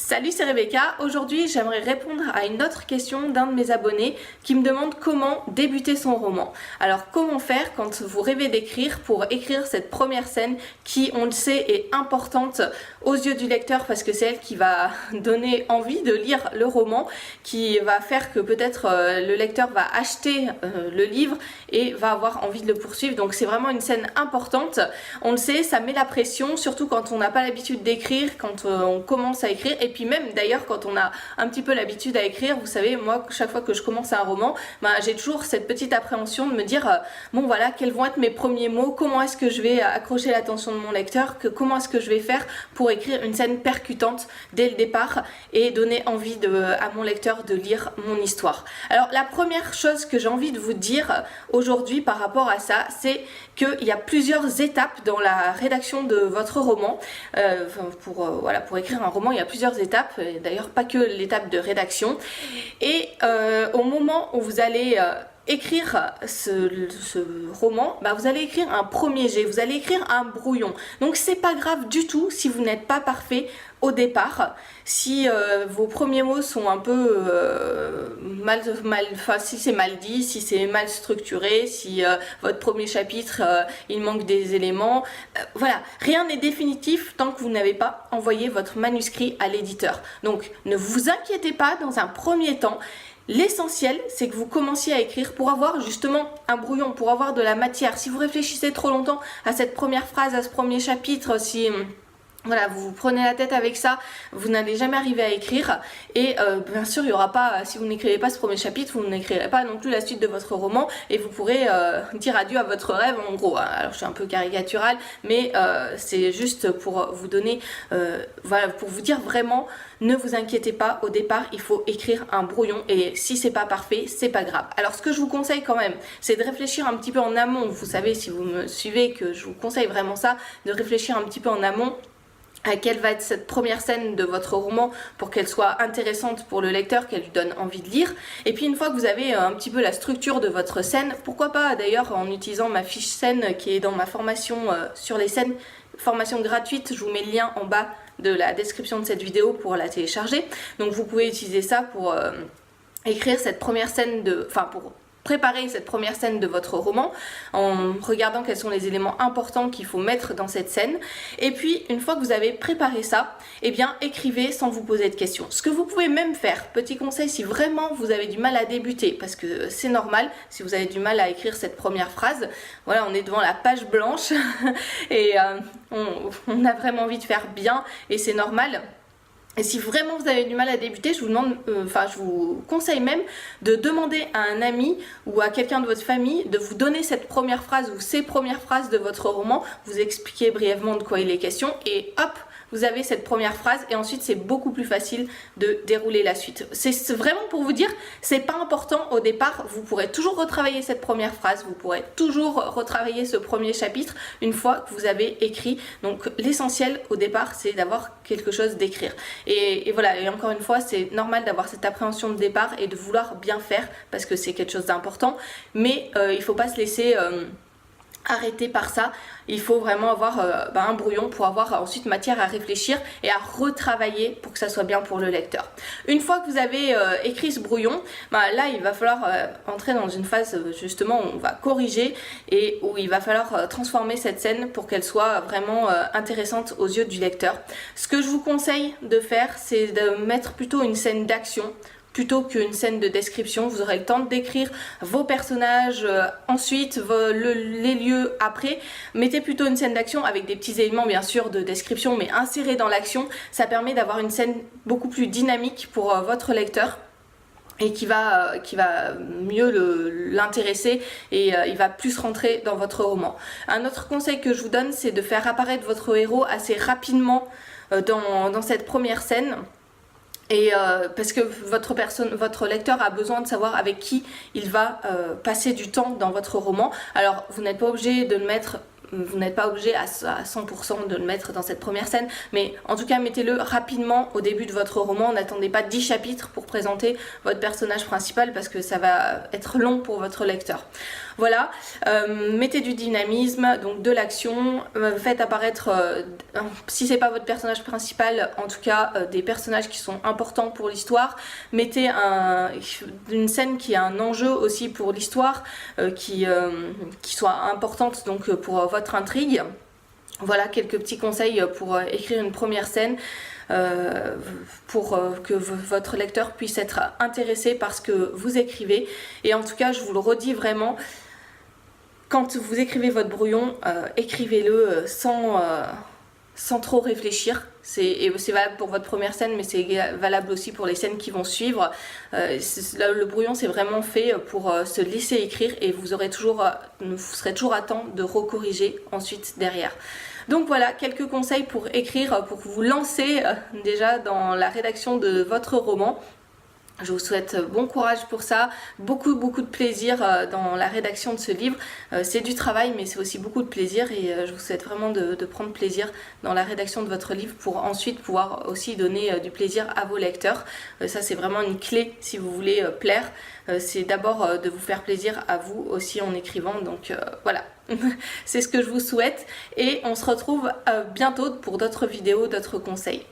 Salut, c'est Rebecca. Aujourd'hui, j'aimerais répondre à une autre question d'un de mes abonnés qui me demande comment débuter son roman. Alors, comment faire quand vous rêvez d'écrire pour écrire cette première scène qui, on le sait, est importante aux yeux du lecteur parce que c'est elle qui va donner envie de lire le roman, qui va faire que peut-être le lecteur va acheter le livre et va avoir envie de le poursuivre. Donc, c'est vraiment une scène importante. On le sait, ça met la pression, surtout quand on n'a pas l'habitude d'écrire, quand on commence à écrire. Et puis même d'ailleurs quand on a un petit peu l'habitude à écrire, vous savez, moi chaque fois que je commence un roman, j'ai toujours cette petite appréhension de me dire bon voilà, quels vont être mes premiers mots, comment est-ce que je vais accrocher l'attention de mon lecteur, comment est-ce que je vais faire pour écrire une scène percutante dès le départ et donner envie à mon lecteur de lire mon histoire. Alors la première chose que j'ai envie de vous dire aujourd'hui par rapport à ça, c'est qu'il y a plusieurs étapes dans la rédaction de votre roman. Pour écrire un roman, il y a plusieurs étapes, d'ailleurs pas que l'étape de rédaction. Et au moment où vous allez écrire ce roman, vous allez écrire un premier jet, vous allez écrire un brouillon. Donc c'est pas grave du tout si vous n'êtes pas parfait au départ, si vos premiers mots sont un peu si c'est mal dit, si c'est mal structuré, si votre premier chapitre il manque des éléments, voilà, rien n'est définitif tant que vous n'avez pas envoyé votre manuscrit à l'éditeur. Donc ne vous inquiétez pas dans un premier temps. L'essentiel, c'est que vous commenciez à écrire pour avoir justement un brouillon, pour avoir de la matière. Si vous réfléchissez trop longtemps à cette première phrase, à ce premier chapitre, si voilà, vous vous prenez la tête avec ça, vous n'allez jamais arriver à écrire. Et bien sûr, il n'y aura pas, si vous n'écrivez pas ce premier chapitre, vous n'écrirez pas non plus la suite de votre roman et vous pourrez dire adieu à votre rêve en gros. Alors je suis un peu caricaturale, mais c'est juste pour vous donner, voilà, pour vous dire vraiment, ne vous inquiétez pas, au départ, il faut écrire un brouillon et si c'est pas parfait, c'est pas grave. Alors ce que je vous conseille quand même, c'est de réfléchir un petit peu en amont. Vous savez, si vous me suivez, que je vous conseille vraiment ça, de réfléchir un petit peu en amont à quelle va être cette première scène de votre roman pour qu'elle soit intéressante pour le lecteur, qu'elle lui donne envie de lire. Et puis une fois que vous avez un petit peu la structure de votre scène, pourquoi pas d'ailleurs en utilisant ma fiche scène qui est dans ma formation sur les scènes, formation gratuite, je vous mets le lien en bas de la description de cette vidéo pour la télécharger. Donc vous pouvez utiliser ça pour écrire cette première scène pour préparer cette première scène de votre roman en regardant quels sont les éléments importants qu'il faut mettre dans cette scène. Et puis une fois que vous avez préparé ça, eh bien écrivez sans vous poser de questions. Ce que vous pouvez même faire, petit conseil, si vraiment vous avez du mal à débuter, parce que c'est normal, si vous avez du mal à écrire cette première phrase, voilà, on est devant la page blanche et on a vraiment envie de faire bien et c'est normal. Et si vraiment vous avez du mal à débuter, je vous conseille même de demander à un ami ou à quelqu'un de votre famille de vous donner cette première phrase ou ces premières phrases de votre roman, vous expliquez brièvement de quoi il est question et hop, vous avez cette première phrase et ensuite c'est beaucoup plus facile de dérouler la suite. C'est vraiment pour vous dire, c'est pas important au départ, vous pourrez toujours retravailler cette première phrase, vous pourrez toujours retravailler ce premier chapitre une fois que vous avez écrit. Donc l'essentiel au départ c'est d'avoir quelque chose d'écrire. Et voilà, et encore une fois c'est normal d'avoir cette appréhension de départ et de vouloir bien faire parce que c'est quelque chose d'important, mais il faut pas se laisser arrêter par ça. Il faut vraiment avoir un brouillon pour avoir ensuite matière à réfléchir et à retravailler pour que ça soit bien pour le lecteur. Une fois que vous avez écrit ce brouillon, là il va falloir entrer dans une phase justement où on va corriger et où il va falloir transformer cette scène pour qu'elle soit vraiment intéressante aux yeux du lecteur. Ce que je vous conseille de faire, c'est de mettre plutôt une scène d'action plutôt qu'une scène de description. Vous aurez le temps de décrire vos personnages, ensuite les lieux après. Mettez plutôt une scène d'action avec des petits éléments bien sûr de description, mais insérés dans l'action. Ça permet d'avoir une scène beaucoup plus dynamique pour votre lecteur et qui va mieux l'intéresser et il va plus rentrer dans votre roman. Un autre conseil que je vous donne, c'est de faire apparaître votre héros assez rapidement dans cette première scène. Et parce que votre lecteur a besoin de savoir avec qui il va passer du temps dans votre roman. Alors vous n'êtes pas obligé de le mettre vous n'êtes pas obligé à 100% de le mettre dans cette première scène, mais en tout cas mettez-le rapidement au début de votre roman. N'attendez pas 10 chapitres pour présenter votre personnage principal parce que ça va être long pour votre lecteur. Voilà, mettez du dynamisme, donc de l'action, faites apparaître, si c'est pas votre personnage principal, en tout cas des personnages qui sont importants pour l'histoire. Mettez une scène qui a un enjeu aussi pour l'histoire, qui soit importante donc pour votre intrigue. Voilà quelques petits conseils pour écrire une première scène. Pour que votre lecteur puisse être intéressé par ce que vous écrivez. Et en tout cas, je vous le redis vraiment, quand vous écrivez votre brouillon, écrivez-le sans trop réfléchir. C'est valable pour votre première scène, mais c'est valable aussi pour les scènes qui vont suivre. Le brouillon, c'est vraiment fait pour se laisser écrire et vous serez toujours à temps de recorriger ensuite derrière. Donc voilà, quelques conseils pour écrire, pour vous lancer déjà dans la rédaction de votre roman. Je vous souhaite bon courage pour ça, beaucoup de plaisir dans la rédaction de ce livre. C'est du travail mais c'est aussi beaucoup de plaisir et je vous souhaite vraiment de prendre plaisir dans la rédaction de votre livre pour ensuite pouvoir aussi donner du plaisir à vos lecteurs. Ça c'est vraiment une clé si vous voulez plaire. C'est d'abord de vous faire plaisir à vous aussi en écrivant, donc voilà. C'est ce que je vous souhaite et on se retrouve bientôt pour d'autres vidéos, d'autres conseils.